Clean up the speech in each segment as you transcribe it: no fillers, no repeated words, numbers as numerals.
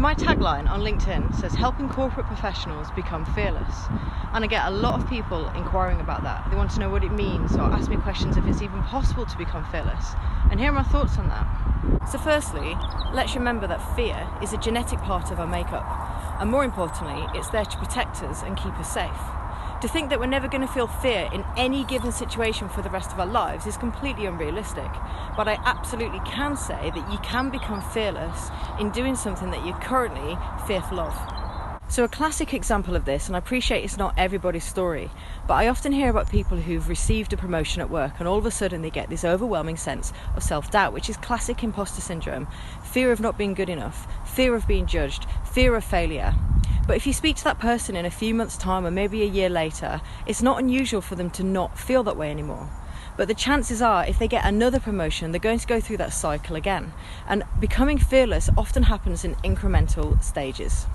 My tagline on LinkedIn says helping corporate professionals become fearless, and I get a lot of people inquiring about that. They want to know what it means or ask me questions if it's even possible to become fearless, and here are my thoughts on that. So firstly, let's remember that fear is a genetic part of our makeup, and more importantly, it's there to protect us and keep us safe. To think that we're never going to feel fear in any given situation for the rest of our lives is completely unrealistic, but I absolutely can say that you can become fearless in doing something that you're currently fearful of. So a classic example of this, and I appreciate it's not everybody's story, but I often hear about people who've received a promotion at work and all of a sudden they get this overwhelming sense of self-doubt, which is classic imposter syndrome, fear of not being good enough, fear of being judged, fear of failure. But if you speak to that person in a few months' time or maybe a year later, it's not unusual for them to not feel that way anymore. But the chances are, if they get another promotion, they're going to go through that cycle again. And becoming fearless often happens in incremental stages.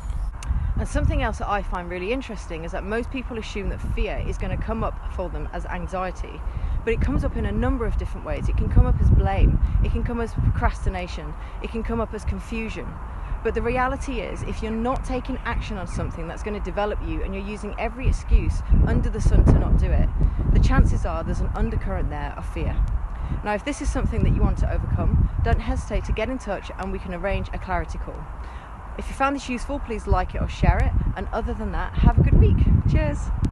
And something else that I find really interesting is that most people assume that fear is going to come up for them as anxiety, but it comes up in a number of different ways. It can come up as blame, it can come as procrastination, it can come up as confusion. But the reality is, if you're not taking action on something that's going to develop you and you're using every excuse under the sun to not do it, the chances are there's an undercurrent there of fear. Now, if this is something that you want to overcome, don't hesitate to get in touch and we can arrange a clarity call. If you found this useful, please like it or share it. And other than that, have a good week. Cheers.